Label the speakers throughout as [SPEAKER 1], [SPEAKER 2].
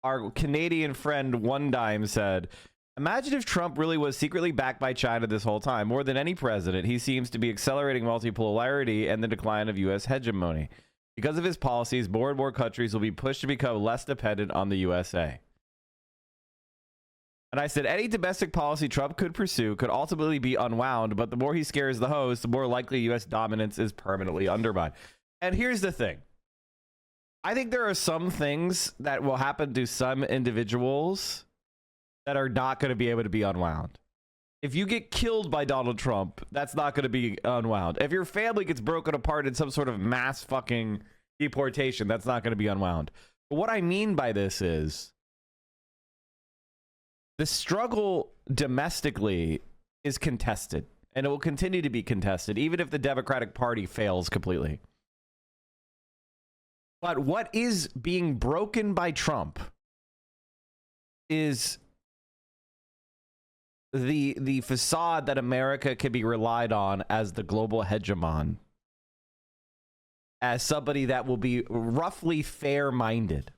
[SPEAKER 1] our Canadian friend One Dime said, imagine if Trump really was secretly backed by China this whole time. More than any president, he seems to be accelerating multipolarity and the decline of U.S. hegemony. Because of his policies, more and more countries will be pushed to become less dependent on the USA. And I said, any domestic policy Trump could pursue could ultimately be unwound, but the more he scares the host, the more likely U.S. dominance is permanently undermined. And here's the thing. I think there are some things that will happen to some individuals that are not going to be able to be unwound. If you get killed by Donald Trump, that's not going to be unwound. If your family gets broken apart in some sort of mass fucking deportation, that's not going to be unwound. But what I mean by this is the struggle domestically is contested, and it will continue to be contested, even if the Democratic Party fails completely. But what is being broken by Trump is the facade that America can be relied on as the global hegemon, as somebody that will be roughly fair-minded.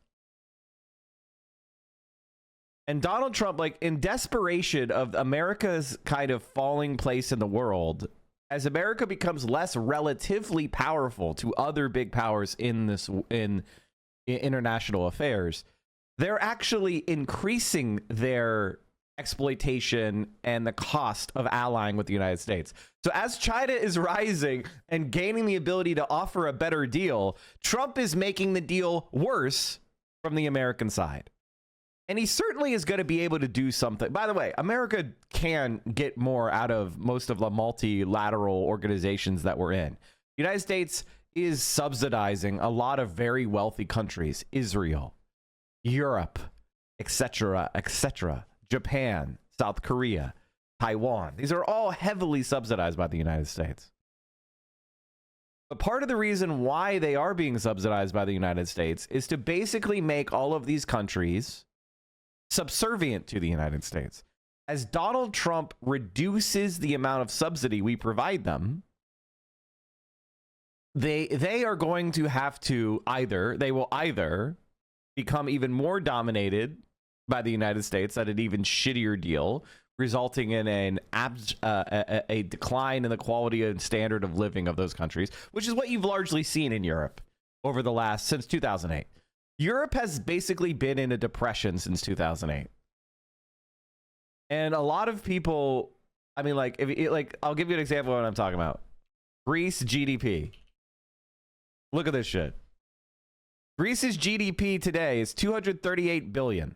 [SPEAKER 1] And Donald Trump, like, in desperation of America's kind of falling place in the world, as America becomes less relatively powerful to other big powers in international affairs, they're actually increasing their exploitation and the cost of allying with the United States. So as China is rising and gaining the ability to offer a better deal, Trump is making the deal worse from the American side. And he certainly is going to be able to do something. By the way, America can get more out of most of the multilateral organizations that we're in. The United States is subsidizing a lot of very wealthy countries, Israel, Europe, etc., etc., Japan, South Korea, Taiwan. These are all heavily subsidized by the United States. But part of the reason why they are being subsidized by the United States is to basically make all of these countries subservient to the United States. As Donald Trump reduces the amount of subsidy we provide them, they are going to have to either become even more dominated by the United States at an even shittier deal, resulting in a decline in the quality and standard of living of those countries, which is what you've largely seen in Europe since 2008. Europe has basically been in a depression since 2008. And a lot of people, I mean, like, I'll give you an example of what I'm talking about. Greece GDP. Look at this shit. Greece's GDP today is 238 billion.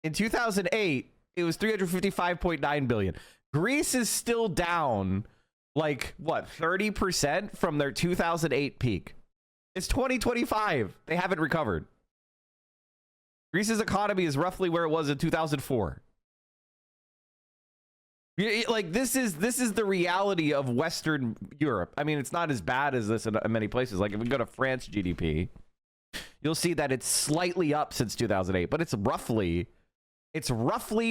[SPEAKER 1] In 2008, it was 355.9 billion. Greece is still down, like, what, 30% from their 2008 peak. It's 2025. They haven't recovered. Greece's economy is roughly where it was in 2004. Like, this is the reality of Western Europe. I mean, it's not as bad as this in many places. Like, if we go to France GDP, you'll see that it's slightly up since 2008, but it's roughly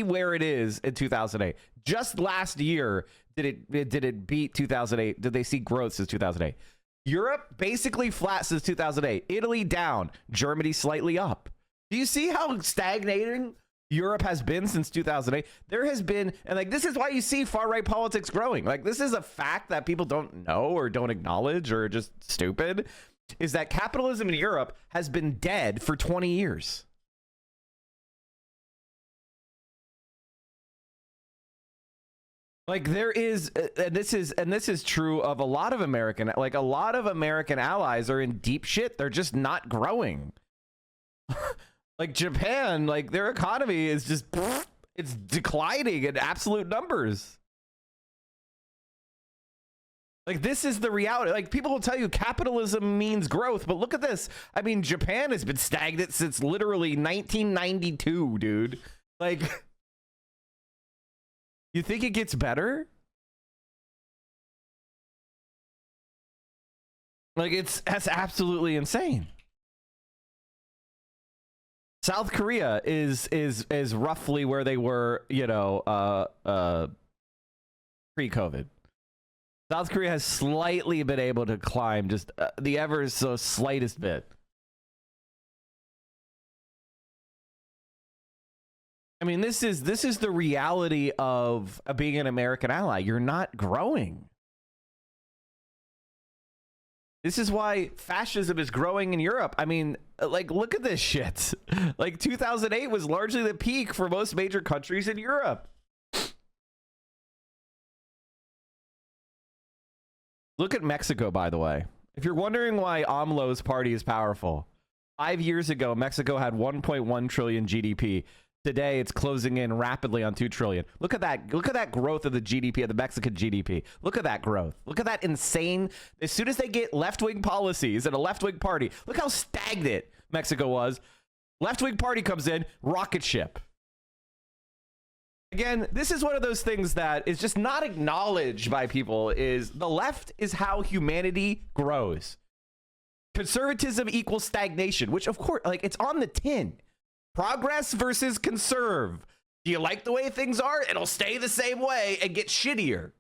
[SPEAKER 1] where it is in 2008. Just last year did it beat 2008? Did they see growth since 2008? Europe basically flat since 2008. Italy down. Germany slightly up. Do you see how stagnating Europe has been since 2008? There has been, and like, this is why you see far-right politics growing. Like, this is a fact that people don't know or don't acknowledge or are just stupid, is that capitalism in Europe has been dead for 20 years. Like, there is, and this is true of a lot of American allies are in deep shit. They're just not growing. Like Japan, like, their economy is just, it's declining in absolute numbers. Like, this is the reality. Like, people will tell you capitalism means growth, but look at this. I mean, Japan has been stagnant since literally 1992, dude. Like, you think it gets better? Like, that's absolutely insane. South Korea is roughly where they were, pre-COVID. South Korea has slightly been able to climb just the ever so slightest bit. I mean, this is the reality of being an American ally. You're not growing. This is why fascism is growing in Europe. I mean, like, look at this shit. Like, 2008 was largely the peak for most major countries in Europe. Look at Mexico, by the way. If you're wondering why AMLO's party is powerful, 5 years ago, Mexico had 1.1 trillion GDP. Today, it's closing in rapidly on 2 trillion. Look at that. Look at that growth of the GDP, of the Mexican GDP. Look at that growth. Look at that insane. As soon as they get left-wing policies and a left-wing party, look how stagnant Mexico was. Left-wing party comes in, rocket ship. Again, this is one of those things that is just not acknowledged by people. Is the left is how humanity grows. Conservatism equals stagnation, which of course, like, it's on the tin. Progress versus conserve. Do you like the way things are? It'll stay the same way and get shittier.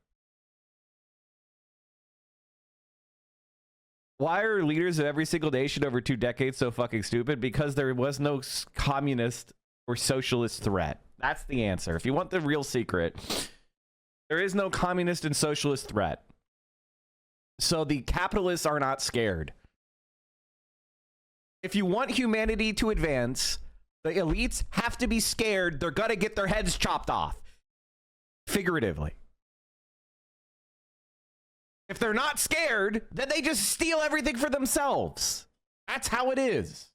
[SPEAKER 1] Why are leaders of every single nation over 2 decades so fucking stupid? Because there was no communist or socialist threat. That's the answer. If you want the real secret, there is no communist and socialist threat. So the capitalists are not scared. If you want humanity to advance, the elites have to be scared. They're gonna get their heads chopped off. Figuratively. If they're not scared, then they just steal everything for themselves. That's how it is.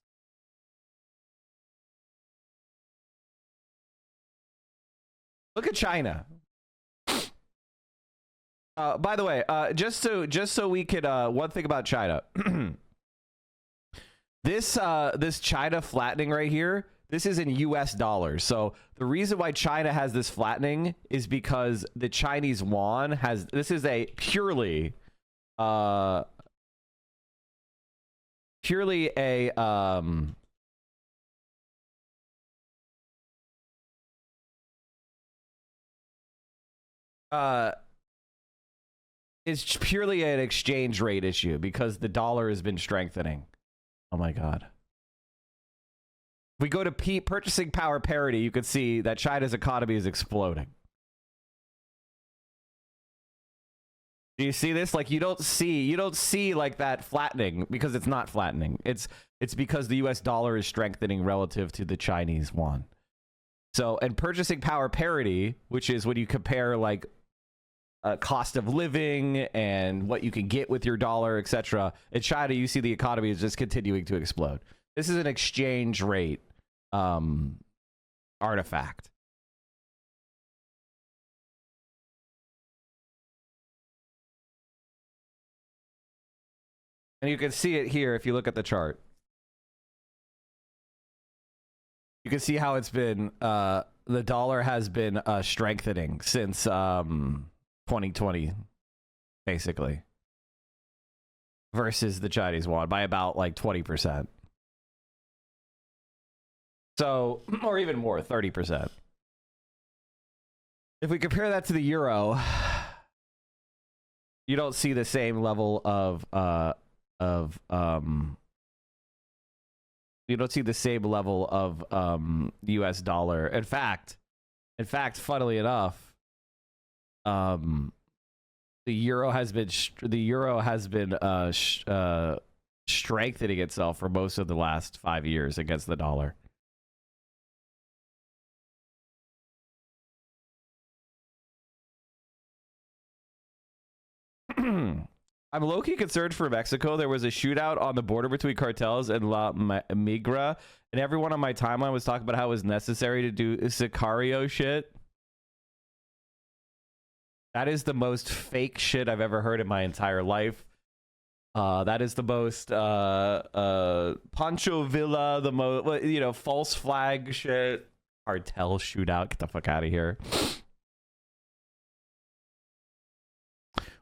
[SPEAKER 1] Look at China. By the way, just so we could, one thing about China. This China flattening right here, this is in US dollars. So the reason why China has this flattening is because the Chinese yuan has, this is a purely a it's purely an exchange rate issue because the dollar has been strengthening. Oh my God. If we go to purchasing power parity, you can see that China's economy is exploding. Do you see this? Like, you don't see like that flattening because it's not flattening. It's because the US dollar is strengthening relative to the Chinese yuan. So, and purchasing power parity, which is when you compare like cost of living and what you can get with your dollar, etc. In China, you see the economy is just continuing to explode. This is an exchange rate artifact. And you can see it here if you look at the chart. You can see how it's been, the dollar has been strengthening since 2020, basically, versus the Chinese yuan by about like 20%. So, or even more, 30%. If we compare that to the euro, you don't see the same level of you don't see the same level of US dollar. In fact, funnily enough, the euro has been strengthening itself for most of the last 5 years against the dollar. I'm low-key concerned for Mexico. There was a shootout on the border between cartels and La Migra, and everyone on my timeline was talking about how it was necessary to do Sicario shit. That is the most fake shit I've ever heard in my entire life. That is the most Pancho Villa, the most, you know, false flag shit. Cartel shootout. Get the fuck out of here.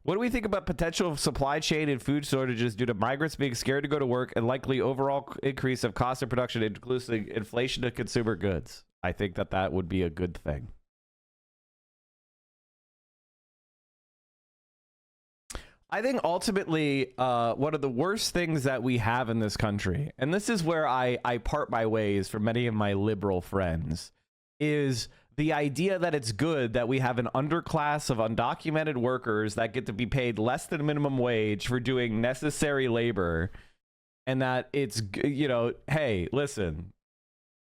[SPEAKER 1] What do we think about potential supply chain and food shortages due to migrants being scared to go to work and likely overall increase of cost of production, including inflation of consumer goods? I think that would be a good thing. I think ultimately one of the worst things that we have in this country, and this is where I part my ways from many of my liberal friends, is the idea that it's good that we have an underclass of undocumented workers that get to be paid less than minimum wage for doing necessary labor, and that it's, you know, hey, listen,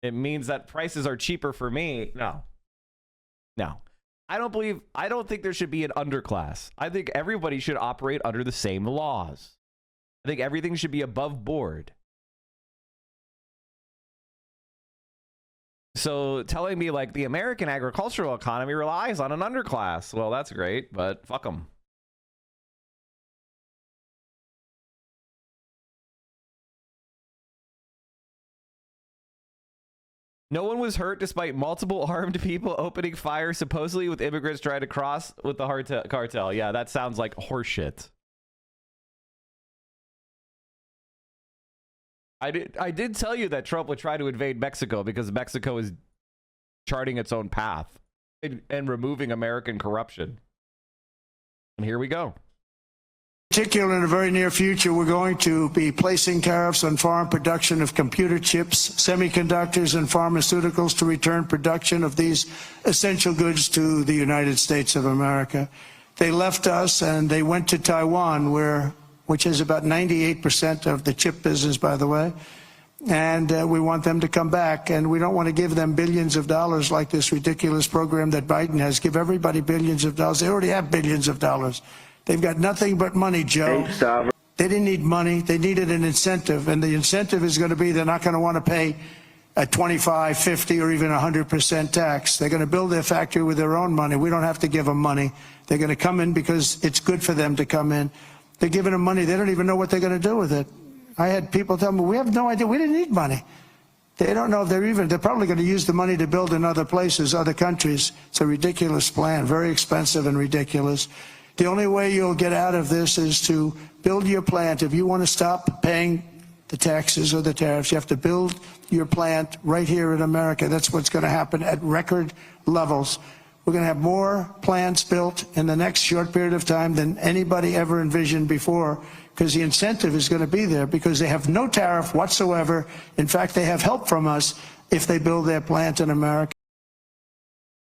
[SPEAKER 1] it means that prices are cheaper for me. No. I don't think there should be an underclass. I think everybody should operate under the same laws. I think everything should be above board. So telling me like the American agricultural economy relies on an underclass, well, that's great, but fuck them. No one was hurt despite multiple armed people opening fire supposedly with immigrants trying to cross with the cartel. Yeah, that sounds like horseshit. I did tell you that Trump would try to invade Mexico because Mexico is charting its own path and removing American corruption. And here we go.
[SPEAKER 2] Particularly in the very near future, we're going to be placing tariffs on foreign production of computer chips, semiconductors, and pharmaceuticals to return production of these essential goods to the United States of America. They left us and they went to Taiwan, which is about 98% of the chip business, by the way. And we want them to come back, and we don't want to give them billions of dollars like this ridiculous program that Biden has. Give everybody billions of dollars. They already have billions of dollars. They've got nothing but money, Joe. They didn't need money. They needed an incentive, and the incentive is going to be they're not going to want to pay a 25, 50, or even 100% tax. They're going to build their factory with their own money. We don't have to give them money. They're going to come in because it's good for them to come in. They're giving them money. They don't even know what they're going to do with it. I had people tell me, we have no idea. We didn't need money. They don't know if they're probably going to use the money to build in other places, other countries. It's a ridiculous plan, very expensive and ridiculous. The only way you'll get out of this is to build your plant. If you want to stop paying the taxes or the tariffs, you have to build your plant right here in America. That's what's going to happen at record levels. We're going to have more plants built in the next short period of time than anybody ever envisioned before, because the incentive is going to be there, because they have no tariff whatsoever. In fact, they have help from us if they build their plant in America.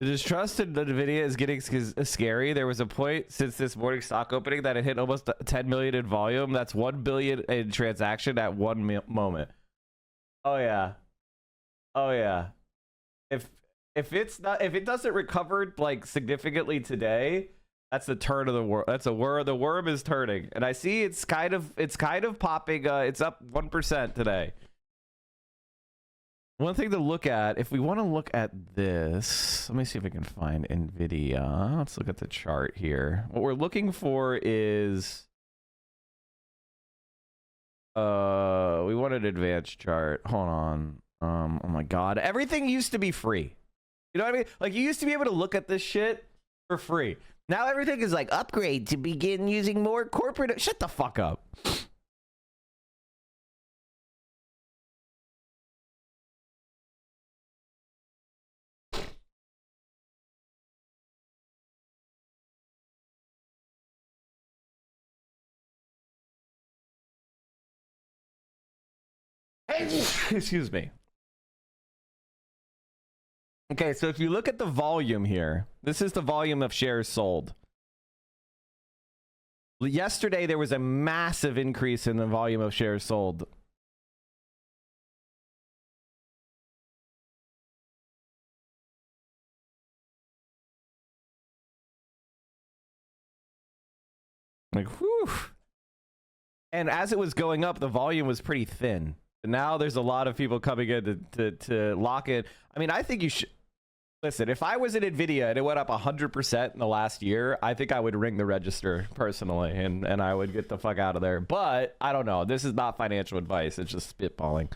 [SPEAKER 1] The distrust in NVIDIA is getting scary. There was a point since this morning stock opening that it hit almost 10 million in volume. That's 1 billion in transaction at one moment. Oh yeah. Oh yeah. If it doesn't recover like significantly today, that's the turn of the worm. That's a worm. The worm is turning, and I see it's kind of popping. It's up 1% today. One thing to look at, if we want to look at this, let me see if I can find NVIDIA. Let's look at the chart here. What we're looking for is, we want an advanced chart. Hold on. Oh my God, everything used to be free. You know what I mean? Like, you used to be able to look at this shit for free. Now everything is like upgrade to begin using more corporate. Shut the fuck up. Excuse me. Okay, so if you look at the volume here, this is the volume of shares sold. Yesterday, there was a massive increase in the volume of shares sold. Like, whew. And as it was going up, the volume was pretty thin. Now there's a lot of people coming in to lock it. I mean, I think you should listen. If I was at NVIDIA and it went up 100% in the last year, I think I would ring the register personally, and I would get the fuck out of there. But I don't know. This is not financial advice. It's just spitballing.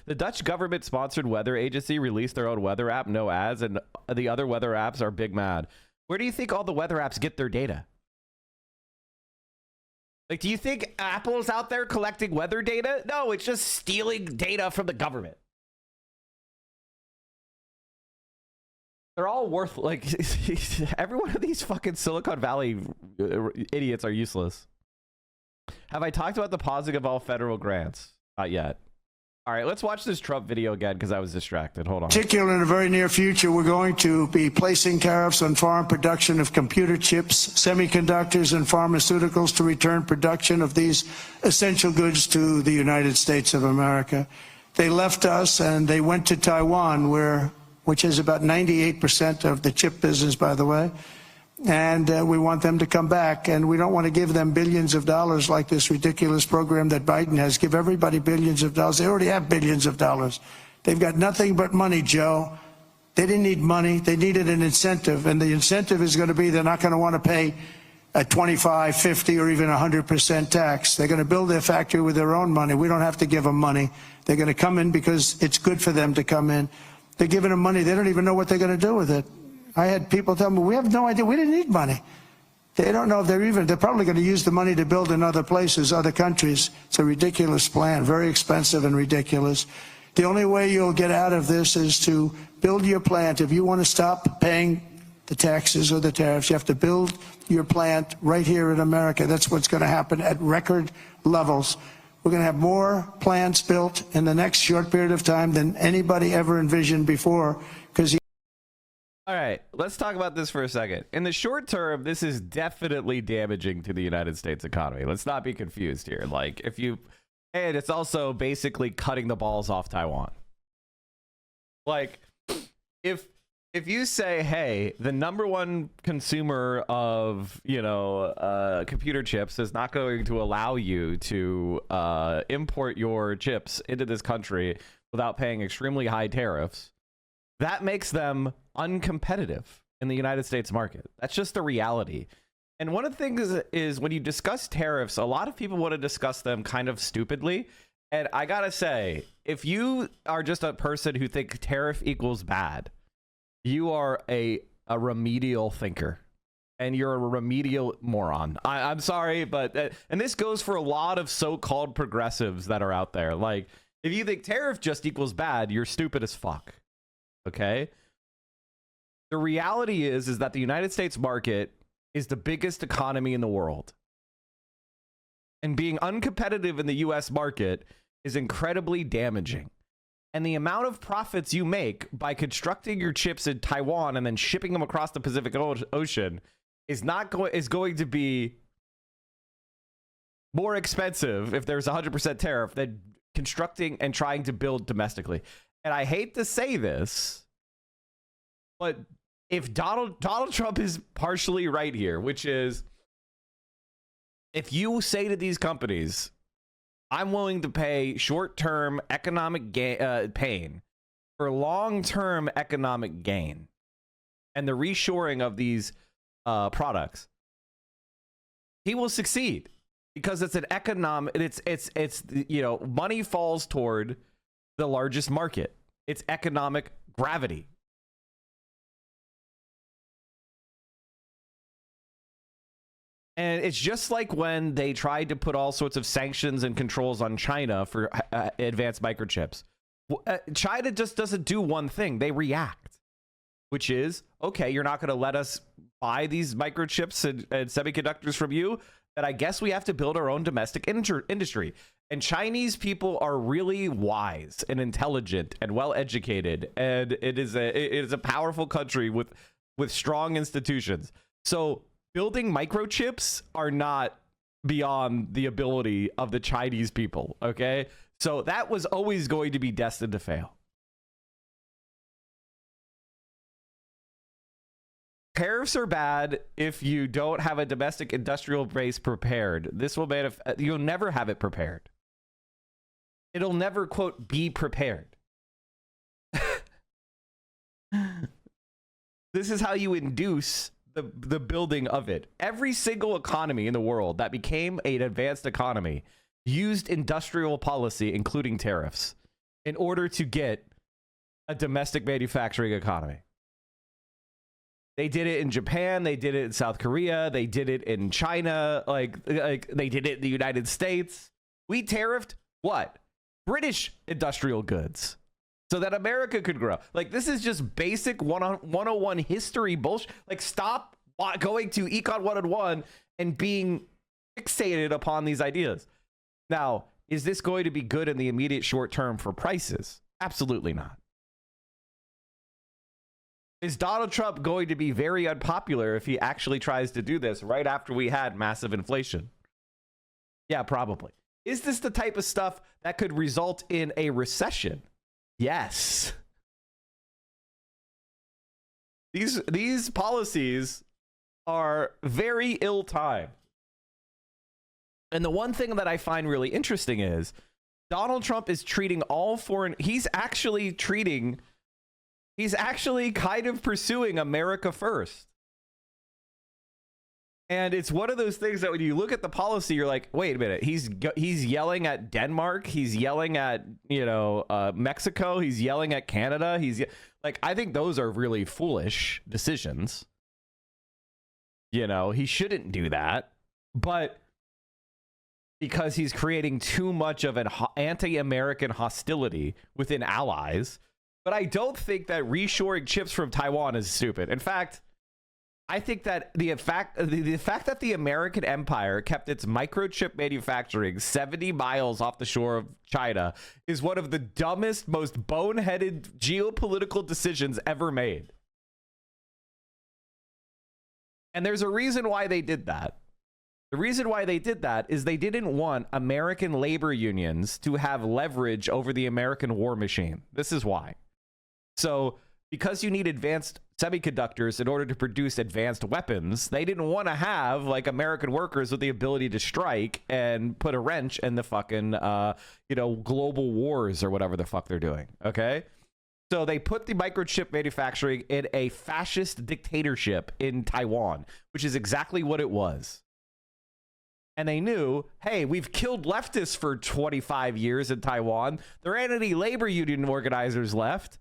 [SPEAKER 1] The Dutch government-sponsored weather agency released their own weather app, no ads, and the other weather apps are big mad. Where do you think all the weather apps get their data? Like, do you think Apple's out there collecting weather data? No, it's just stealing data from the government. They're all worth, like, every one of these fucking Silicon Valley idiots are useless. Have I talked about the pausing of all federal grants? Not yet. All right, let's watch this Trump video again because I was distracted. Hold on.
[SPEAKER 2] Particularly in the very near future, we're going to be placing tariffs on foreign production of computer chips, semiconductors, and pharmaceuticals to return production of these essential goods to the United States of America. They left us and they went to Taiwan, which is about 98% of the chip business, by the way. And we want them to come back, and we don't want to give them billions of dollars like this ridiculous program that Biden has. Give everybody billions of dollars. They already have billions of dollars. They've got nothing but money, Joe. They didn't need money. They needed an incentive, and the incentive is going to be they're not going to want to pay a 25, 50, or even 100% tax. They're going to build their factory with their own money. We don't have to give them money. They're going to come in because it's good for them to come in. They're giving them money. They don't even know what they're going to do with it. I had people tell me, we have no idea. We didn't need money. They don't know if they're probably going to use the money to build in other places, other countries. It's a ridiculous plan, very expensive and ridiculous. The only way you'll get out of this is to build your plant. If you want to stop paying the taxes or the tariffs, you have to build your plant right here in America. That's what's going to happen at record levels. We're going to have more plants built in the next short period of time than anybody ever envisioned before, because
[SPEAKER 1] All right, let's talk about this for a second. In the short term, this is definitely damaging to the United States economy. Let's not be confused here. Like, and it's also basically cutting the balls off Taiwan. Like, if you say, hey, the number one consumer of, computer chips is not going to allow you to import your chips into this country without paying extremely high tariffs, that makes them uncompetitive in the United States market. That's just the reality. And one of the things is when you discuss tariffs, a lot of people want to discuss them kind of stupidly. And I gotta say, if you are just a person who thinks tariff equals bad, you are a remedial thinker. And you're a remedial moron. I'm sorry, but and this goes for a lot of so-called progressives that are out there. Like, if you think tariff just equals bad, you're stupid as fuck. Okay? The reality is that the United States market is the biggest economy in the world. And being uncompetitive in the US market is incredibly damaging. And the amount of profits you make by constructing your chips in Taiwan and then shipping them across the Pacific Ocean is going to be more expensive if there's 100% tariff than constructing and trying to build domestically. And I hate to say this, but if Donald Trump is partially right here, which is if you say to these companies, I'm willing to pay short-term economic pain for long-term economic gain and the reshoring of these products, he will succeed because it's an economic, it's money falls toward the largest market. It's economic gravity. And it's just like when they tried to put all sorts of sanctions and controls on China for advanced microchips. China just doesn't do one thing. They react, which is, okay, you're not going to let us buy these microchips and semiconductors from you, but I guess we have to build our own domestic industry. And Chinese people are really wise and intelligent and well-educated. And it is a powerful country with strong institutions. So building microchips are not beyond the ability of the Chinese people, okay? So that was always going to be destined to fail. Tariffs are bad if you don't have a domestic industrial base prepared. This will you'll never have it prepared. It'll never, quote, be prepared. This is how you induce the building of it. Every single economy in the world that became an advanced economy used industrial policy, including tariffs, in order to get a domestic manufacturing economy. They did it in Japan, they did it in South Korea, they did it in China, like they did it in the United States. We tariffed what? British industrial goods so that America could grow. Like, this is just basic 101 history bullshit. Like, stop going to Econ 101 and being fixated upon these ideas. Now, Is this going to be good in the immediate short term for prices? Absolutely not. Is Donald Trump going to be very unpopular if he actually tries to do this right after we had massive inflation? Yeah, probably. Is this the type of stuff that could result in a recession? Yes. These policies are very ill-timed. And the one thing that I find really interesting is Donald Trump is treating all foreign... He's actually kind of pursuing America first. And it's one of those things that when you look at the policy, you're like, wait a minute. He's yelling at Denmark. He's yelling at, Mexico. He's yelling at Canada. I think those are really foolish decisions. He shouldn't do that. But because he's creating too much of an anti-American hostility within allies. But I don't think that reshoring chips from Taiwan is stupid. In fact, I think that the fact that the American empire kept its microchip manufacturing 70 miles off the shore of China is one of the dumbest, most boneheaded geopolitical decisions ever made. And there's a reason why they did that. The reason why they did that is they didn't want American labor unions to have leverage over the American war machine. This is why. So, because you need advanced semiconductors in order to produce advanced weapons, they didn't want to have American workers with the ability to strike and put a wrench in the fucking global wars or whatever the fuck they're doing. Okay, so they put the microchip manufacturing in a fascist dictatorship in Taiwan, which is exactly what it was. And they knew, hey, we've killed leftists for 25 years in Taiwan. There aren't any labor union organizers left.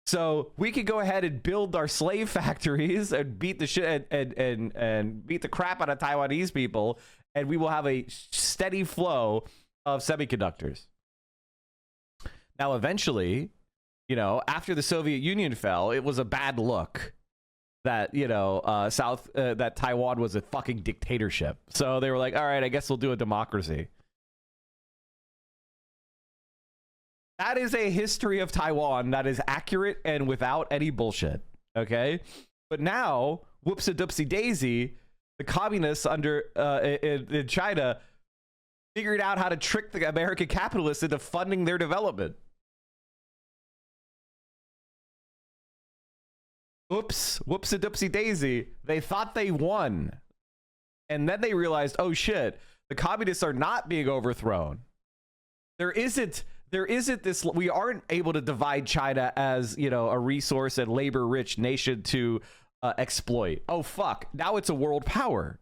[SPEAKER 1] So we could go ahead and build our slave factories and beat the shit and beat the crap out of Taiwanese people, and we will have a steady flow of semiconductors. Now, eventually, after the Soviet Union fell, it was a bad look that that Taiwan was a fucking dictatorship. So they were like, all right, I guess we'll do a democracy. That is a history of Taiwan that is accurate and without any bullshit. Okay, but now, whoopsie daisy, the communists in China figured out how to trick the American capitalists into funding their development. Oops, whoopsie daisy. They thought they won. And then they realized, oh shit, the communists are not being overthrown. There isn't this, we aren't able to divide China as, a resource and labor rich nation to exploit. Oh fuck, now it's a world power.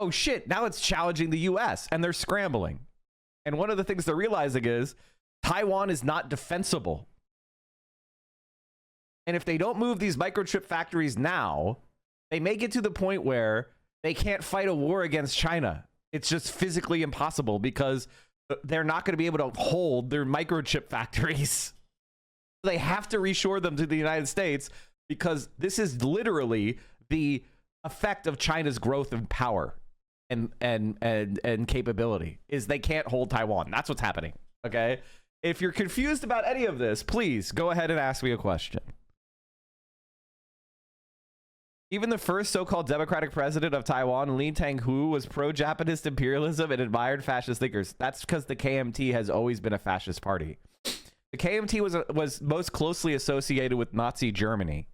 [SPEAKER 1] Oh shit, now it's challenging the US and they're scrambling. And one of the things they're realizing is Taiwan is not defensible. And if they don't move these microchip factories now, they may get to the point where they can't fight a war against China. It's just physically impossible because they're not going to be able to hold their microchip factories. They have to reshore them to the United States because this is literally the effect of China's growth and power and capability is they can't hold Taiwan. That's what's happening. Okay. If you're confused about any of this, please go ahead and ask me a question. Even the first so-called democratic president of Taiwan, Lee Teng-hu, was pro-Japanese imperialism and admired fascist thinkers. That's because the KMT has always been a fascist party. The KMT was most closely associated with Nazi Germany.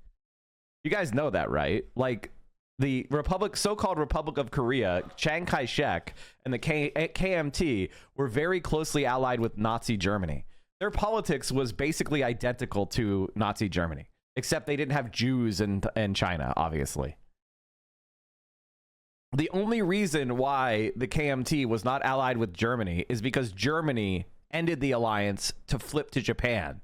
[SPEAKER 1] You guys know that, right? Like the so-called Republic of Korea, Chiang Kai-shek, and the KMT were very closely allied with Nazi Germany. Their politics was basically identical to Nazi Germany. Except they didn't have Jews in China, obviously. The only reason why the KMT was not allied with Germany is because Germany ended the alliance to flip to Japan.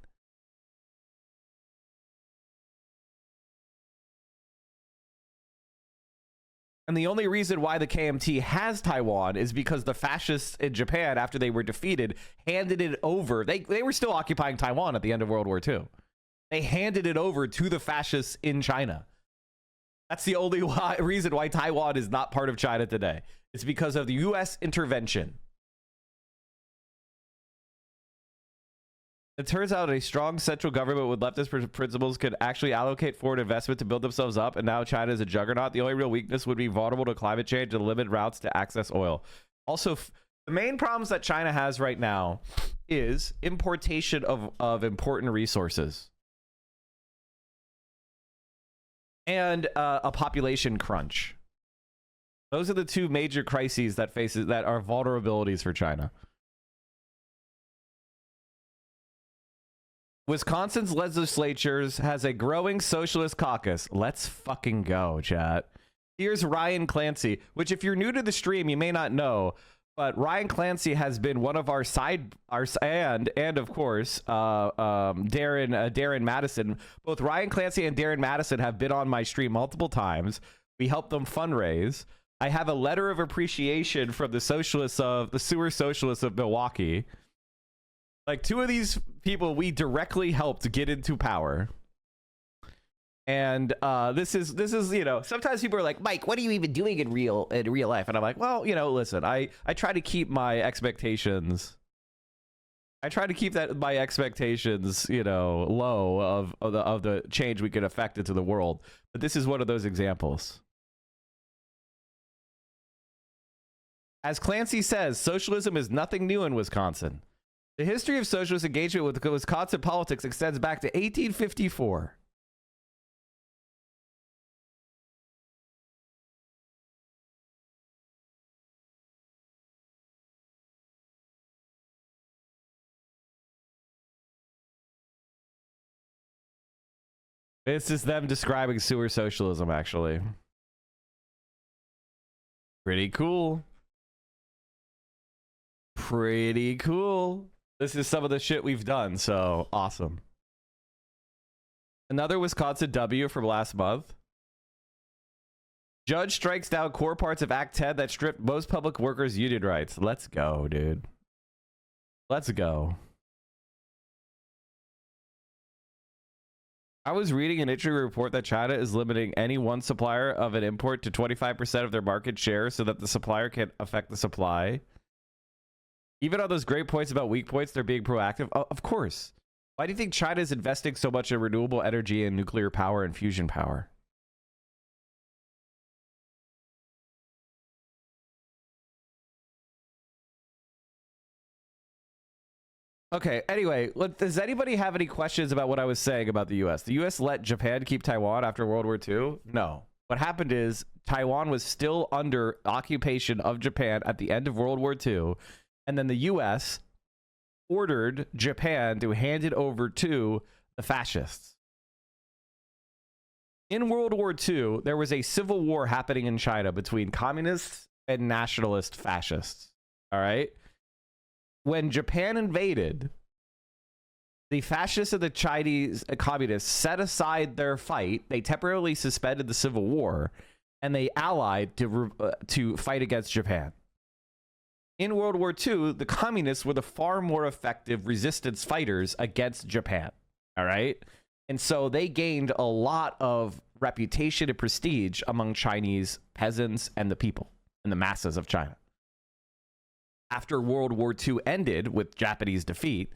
[SPEAKER 1] And the only reason why the KMT has Taiwan is because the fascists in Japan, after they were defeated, handed it over. They were still occupying Taiwan at the end of World War II. They handed it over to the fascists in China. That's the only reason why Taiwan is not part of China today. It's because of the U.S. intervention. It turns out a strong central government with leftist principles could actually allocate foreign investment to build themselves up, and now China is a juggernaut. The only real weakness would be vulnerable to climate change and limited routes to access oil. Also, the main problems that China has right now is importation of important resources and a population crunch. Those are the two major crises that are vulnerabilities for China. Wisconsin's legislatures has a growing socialist caucus. Let's fucking go, chat. Here's Ryan Clancy, which if you're new to the stream, you may not know, but Ryan Clancy has been one of our and of course, Darren Madison. Both Ryan Clancy and Darren Madison have been on my stream multiple times. We helped them fundraise. I have a letter of appreciation from the sewer socialists of Milwaukee. Like, two of these people we directly helped get into power. And this is sometimes people are like, Mike, what are you even doing in real life? And I'm like, well, listen, I try to keep my expectations. I try to keep my expectations, low of the change we could affect into the world. But this is one of those examples. As Clancy says, socialism is nothing new in Wisconsin. The history of socialist engagement with Wisconsin politics extends back to 1854. This is them describing sewer socialism, actually. Pretty cool. Pretty cool. This is some of the shit we've done, so awesome. Another Wisconsin W from last month. Judge strikes down core parts of Act 10 that stripped most public workers' union rights. Let's go, dude. Let's go. I was reading an interesting report that China is limiting any one supplier of an import to 25% of their market share so that the supplier can affect the supply. Even on those great points about weak points, they're being proactive. Of course. Why do you think China is investing so much in renewable energy and nuclear power and fusion power? Okay, anyway, does anybody have any questions about what I was saying about the US? The US let Japan keep Taiwan after World War II? No. What happened is Taiwan was still under occupation of Japan at the end of World War II, and then the US ordered Japan to hand it over to the fascists. In World War II, there was a civil war happening in China between communists and nationalist fascists. All right? When Japan invaded, the fascists and the Chinese communists set aside their fight. They temporarily suspended the civil war, and they allied to fight against Japan. In World War II, the communists were the far more effective resistance fighters against Japan. All right? And so they gained a lot of reputation and prestige among Chinese peasants and the people and the masses of China. After World War II ended with Japanese defeat,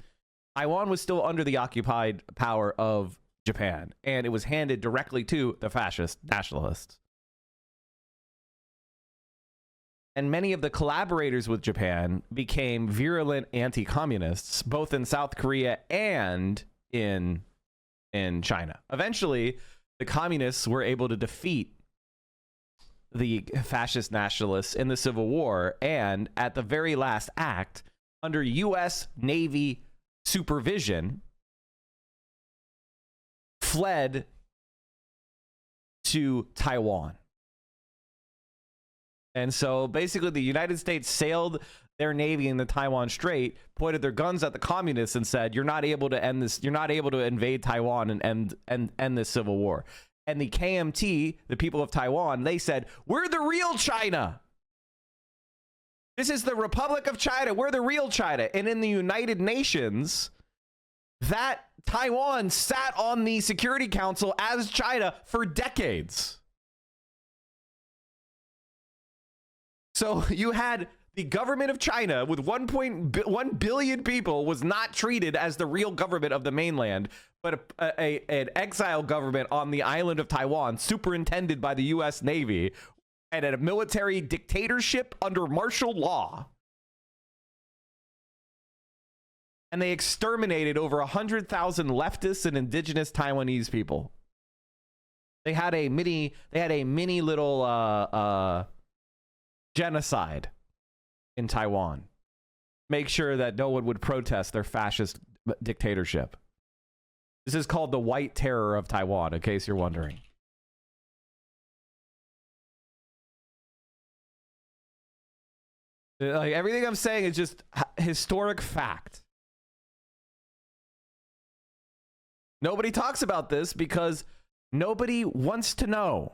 [SPEAKER 1] Taiwan was still under the occupied power of Japan, and it was handed directly to the fascist nationalists. And many of the collaborators with Japan became virulent anti-communists, both in South Korea and in China. Eventually, the communists were able to defeat the fascist nationalists in the Civil War, and at the very last act, under U.S. Navy supervision, fled to Taiwan. And so basically the United States sailed their navy in the Taiwan Strait, pointed their guns at the communists and said, you're not able to end this, you're not able to invade Taiwan and end this civil war. And the KMT, the people of Taiwan, they said, we're the real China. This is the Republic of China. We're the real China. And in the United Nations, that Taiwan sat on the Security Council as China for decades. So you had the government of China with 1.1 billion people was not treated as the real government of the mainland, but an exile government on the island of Taiwan, superintended by the U.S. Navy, and a military dictatorship under martial law. And they exterminated over 100,000 leftists and indigenous Taiwanese people. They had a mini little genocide in Taiwan. Make sure that no one would protest their fascist dictatorship. This is called the White Terror of Taiwan, in case you're wondering. Like, everything I'm saying is just historic fact. Nobody talks about this because nobody wants to know.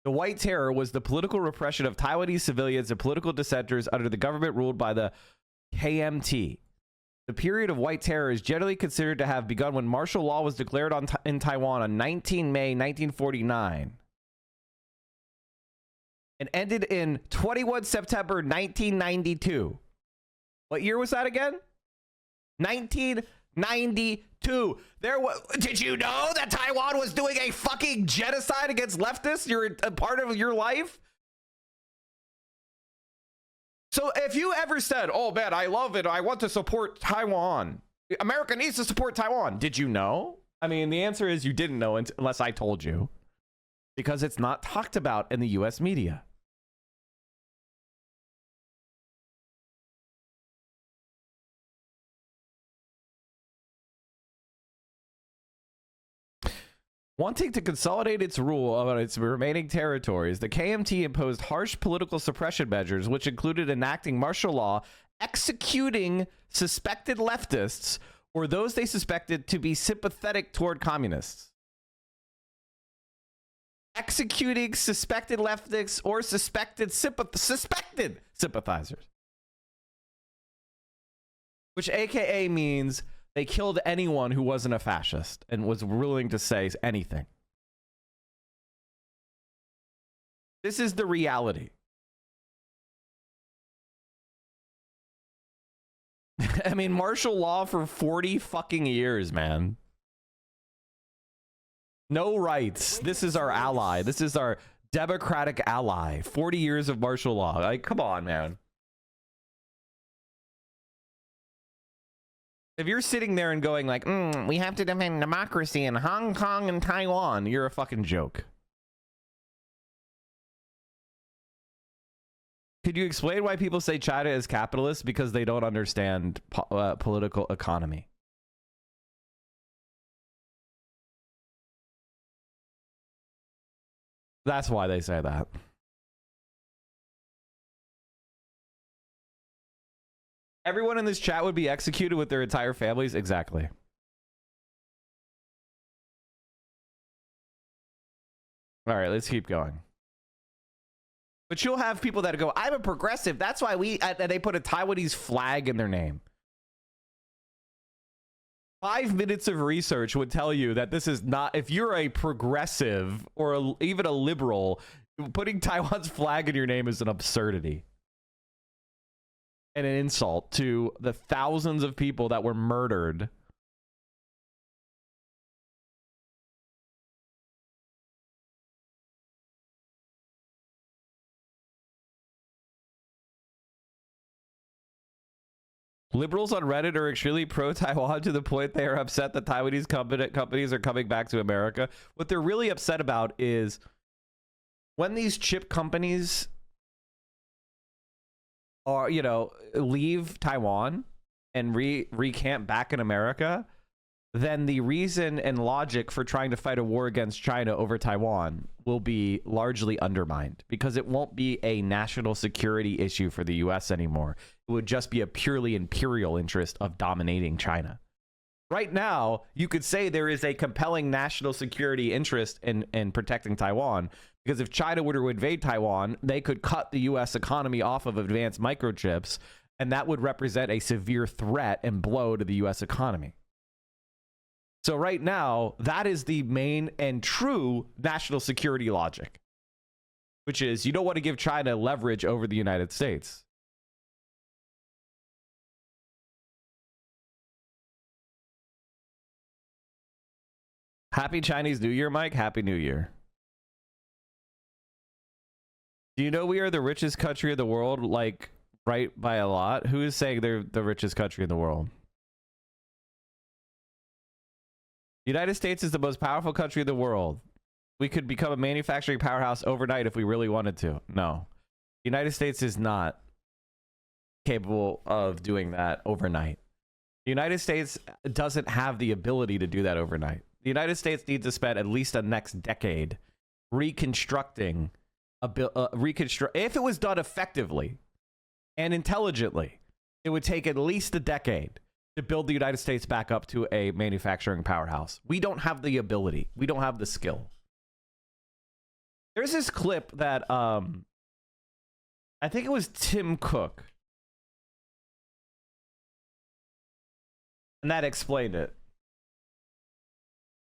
[SPEAKER 1] The White Terror was the political repression of Taiwanese civilians and political dissenters under the government ruled by the KMT. The period of White Terror is generally considered to have begun when martial law was declared in Taiwan on 19 May 1949 and ended in 21 September 1992. What year was that again? 1992. Did you know that Taiwan was doing a fucking genocide against leftists? You're a part of your life. So if you ever said, oh man, I love it, I want to support Taiwan, America needs to support Taiwan, did you know? I mean, the answer is you didn't know unless I told you, because it's not talked about in the US media. Wanting to consolidate its rule on its remaining territories, the KMT imposed harsh political suppression measures, which included enacting martial law, executing suspected leftists, or those they suspected to be sympathetic toward communists. Executing suspected leftists or suspected sympathizers. Which AKA means they killed anyone who wasn't a fascist and was willing to say anything. This is the reality. I mean, martial law for 40 fucking years, man. No rights. This is our ally. This is our democratic ally. 40 years of martial law. Like, come on, man. If you're sitting there and going like, we have to defend democracy in Hong Kong and Taiwan, you're a fucking joke. Could you explain why people say China is capitalist? Because they don't understand political economy. That's why they say that. Everyone in this chat would be executed with their entire families. Exactly. All right, let's keep going. But you'll have people that go, I'm a progressive. That's why they put a Taiwanese flag in their name. 5 minutes of research would tell you that this is not, if you're a progressive or even a liberal, putting Taiwan's flag in your name is an absurdity. And an insult to the thousands of people that were murdered. Liberals on Reddit are extremely pro-Taiwan to the point they are upset that Taiwanese companies are coming back to America. What they're really upset about is when these chip companies are, leave Taiwan and recamp back in America, then the reason and logic for trying to fight a war against China over Taiwan will be largely undermined, because it won't be a national security issue for the US anymore. It would just be a purely imperial interest of dominating China. Right now, you could say there is a compelling national security interest in protecting Taiwan, because if China were to invade Taiwan, they could cut the US economy off of advanced microchips, and that would represent a severe threat and blow to the US economy. So right now, that is the main and true national security logic, which is you don't want to give China leverage over the United States. Happy Chinese New Year, Mike. Happy New Year. Do you know we are the richest country in the world, like, right by a lot? Who is saying they're the richest country in the world? The United States is the most powerful country in the world. We could become a manufacturing powerhouse overnight if we really wanted to. No. The United States is not capable of doing that overnight. The United States doesn't have the ability to do that overnight. The United States needs to spend at least the next decade reconstructing if it was done effectively and intelligently, it would take at least a decade to build the United States back up to a manufacturing powerhouse. We don't have the ability. We don't have the skill. There's this clip that I think it was Tim Cook, and that explained it.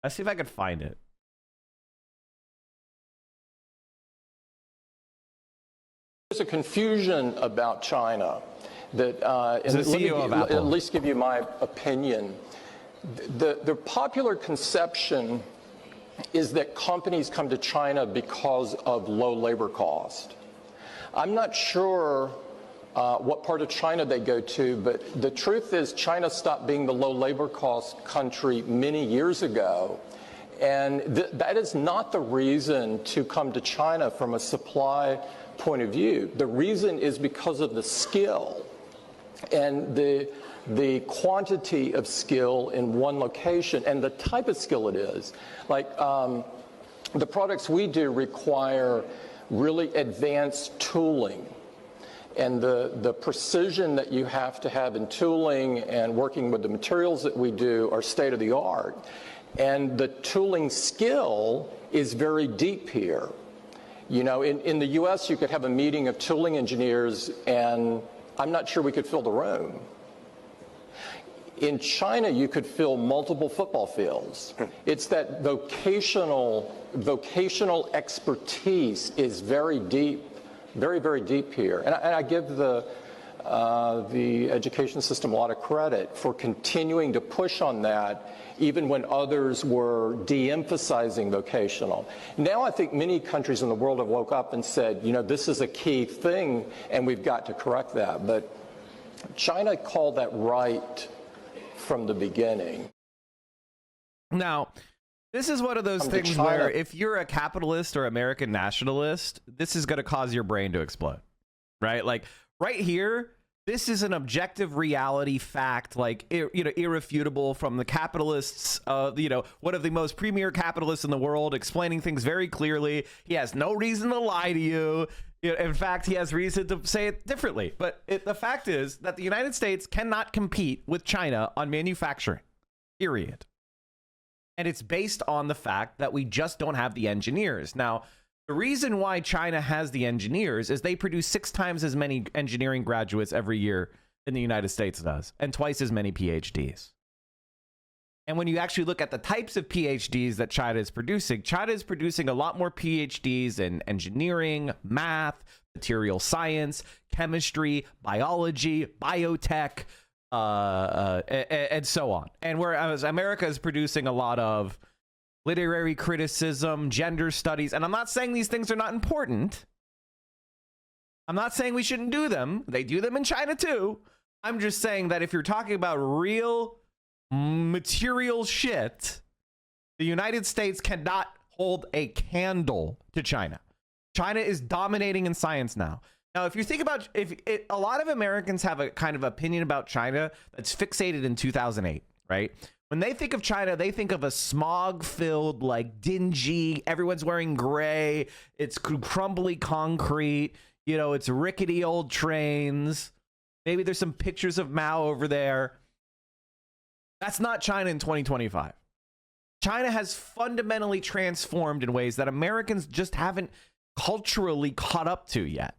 [SPEAKER 1] Let's see if I can find it.
[SPEAKER 3] There's a confusion about China that, and
[SPEAKER 1] the CEO of Apple.
[SPEAKER 3] At least give you my opinion. The popular conception is that companies come to China because of low labor cost. I'm not sure what part of China they go to, but the truth is China stopped being the low labor cost country many years ago. And that is not the reason to come to China from a supply point of view. The reason is because of the skill and the quantity of skill in one location and the type of skill it is. Like the products we do require really advanced tooling. And the precision that you have to have in tooling and working with the materials that we do are state of the art. And the tooling skill is very deep here. You know, in the US, you could have a meeting of tooling engineers, and I'm not sure we could fill the room. In China, you could fill multiple football fields. It's that vocational expertise is very deep, very, very deep here. And I give the education system a lot of credit for continuing to push on that, even when others were de-emphasizing vocational. Now I think many countries in the world have woke up and said, you know, this is a key thing, and we've got to correct that. But China called that right from the beginning.
[SPEAKER 1] Now, this is one of those things where if you're a capitalist or American nationalist, this is going to cause your brain to explode, right? Like right here, this is an objective reality fact, like, irrefutable from the capitalists, one of the most premier capitalists in the world, explaining things very clearly. He has no reason to lie to you. In fact, he has reason to say it differently. But the fact is that the United States cannot compete with China on manufacturing, period. And it's based on the fact that we just don't have the engineers. Now, the reason why China has the engineers is they produce 6 times as many engineering graduates every year than the United States does, and twice as many PhDs. And when you actually look at the types of PhDs that China is producing a lot more PhDs in engineering, math, material science, chemistry, biology, biotech, and so on. And whereas America is producing a lot of literary criticism, gender studies, and I'm not saying these things are not important. I'm not saying we shouldn't do them. They do them in China too. I'm just saying that if you're talking about real material shit, the United States cannot hold a candle to China. China is dominating in science now. Now, if you think about, a lot of Americans have a kind of opinion about China that's fixated in 2008, right? When they think of China, they think of a smog-filled, like dingy, everyone's wearing gray, it's crumbly concrete, it's rickety old trains. Maybe there's some pictures of Mao over there. That's not China in 2025. China has fundamentally transformed in ways that Americans just haven't culturally caught up to yet.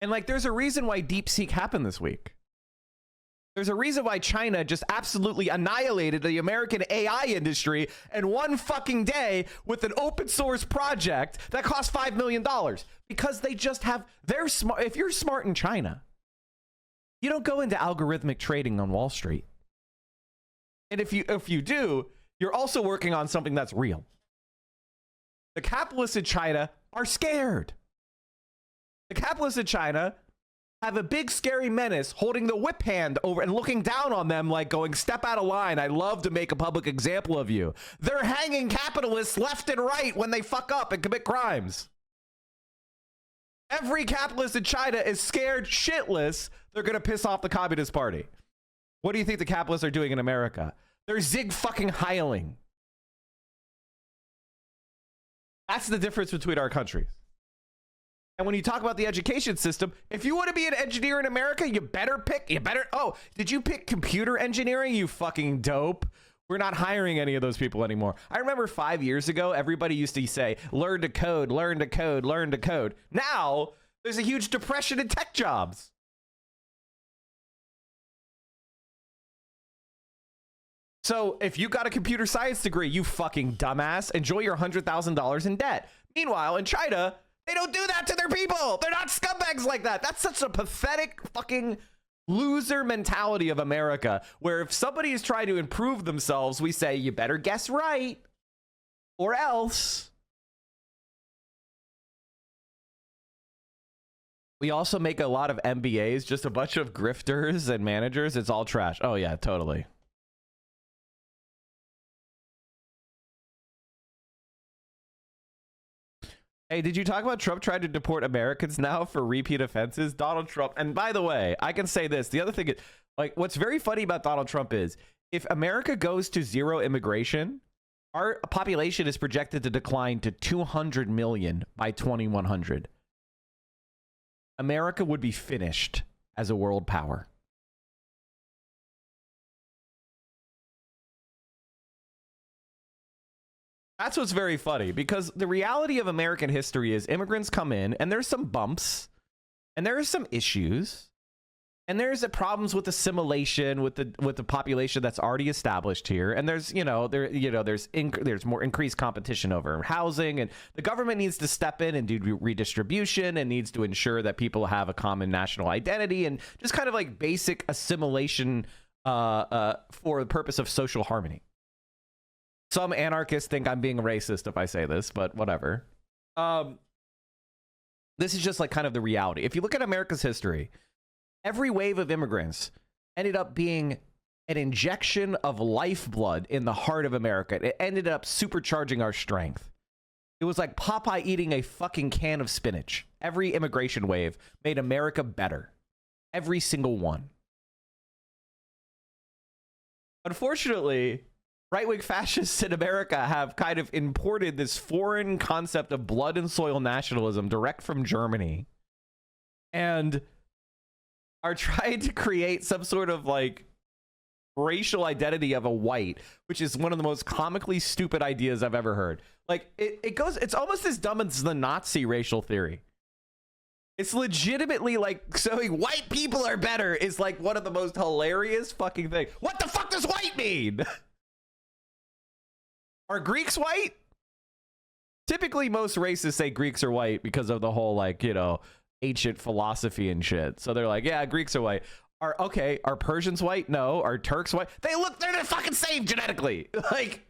[SPEAKER 1] And like, there's a reason why DeepSeek happened this week. There's a reason why China just absolutely annihilated the American AI industry in one fucking day with an open source project that cost $5 million. Because they just have, they're smart. If you're smart in China, you don't go into algorithmic trading on Wall Street. And if you do, you're also working on something that's real. The capitalists in China are scared. The capitalists in China have a big scary menace holding the whip hand over and looking down on them like going, step out of line. I'd love to make a public example of you. They're hanging capitalists left and right when they fuck up and commit crimes. Every capitalist in China is scared shitless they're going to piss off the Communist Party. What do you think the capitalists are doing in America? They're zig fucking heiling. That's the difference between our countries. And when you talk about the education system, if you want to be an engineer in America, you better pick, oh, did you pick computer engineering? You fucking dope. We're not hiring any of those people anymore. I remember 5 years ago, everybody used to say, learn to code, learn to code, learn to code. Now, there's a huge depression in tech jobs. So if you got a computer science degree, you fucking dumbass, enjoy your $100,000 in debt. Meanwhile, in China, they don't do that to their people. They're not scumbags like that. That's such a pathetic fucking loser mentality of America, where if somebody is trying to improve themselves, we say, you better guess right or else. We also make a lot of MBAs, just a bunch of grifters and managers. It's all trash. Oh yeah, totally. Hey, did you talk about Trump trying to deport Americans now for repeat offenses? Donald Trump. And by the way, I can say this. The other thing is, like, what's very funny about Donald Trump is if America goes to zero immigration, our population is projected to decline to 200 million by 2100. America would be finished as a world power. That's what's very funny, because the reality of American history is immigrants come in and there's some bumps and there are some issues and there's problems with assimilation with the population that's already established here, and there's there's more increased competition over housing, and the government needs to step in and do redistribution and needs to ensure that people have a common national identity and just kind of like basic assimilation for the purpose of social harmony. Some anarchists think I'm being racist if I say this, but whatever. This is just like kind of the reality. If you look at America's history, every wave of immigrants ended up being an injection of lifeblood in the heart of America. It ended up supercharging our strength. It was like Popeye eating a fucking can of spinach. Every immigration wave made America better. Every single one. Unfortunately, right-wing fascists in America have kind of imported this foreign concept of blood and soil nationalism direct from Germany and are trying to create some sort of like racial identity of a white, which is one of the most comically stupid ideas I've ever heard. Like it's almost as dumb as the Nazi racial theory. It's legitimately like saying white people are better is like one of the most hilarious fucking things. What the fuck does white mean? Are Greeks white? Typically, most races say Greeks are white because of the whole, like, you know, ancient philosophy and shit. So they're like, yeah, Greeks are white. Are Persians white? No. Are Turks white? They're the fucking same genetically. Like,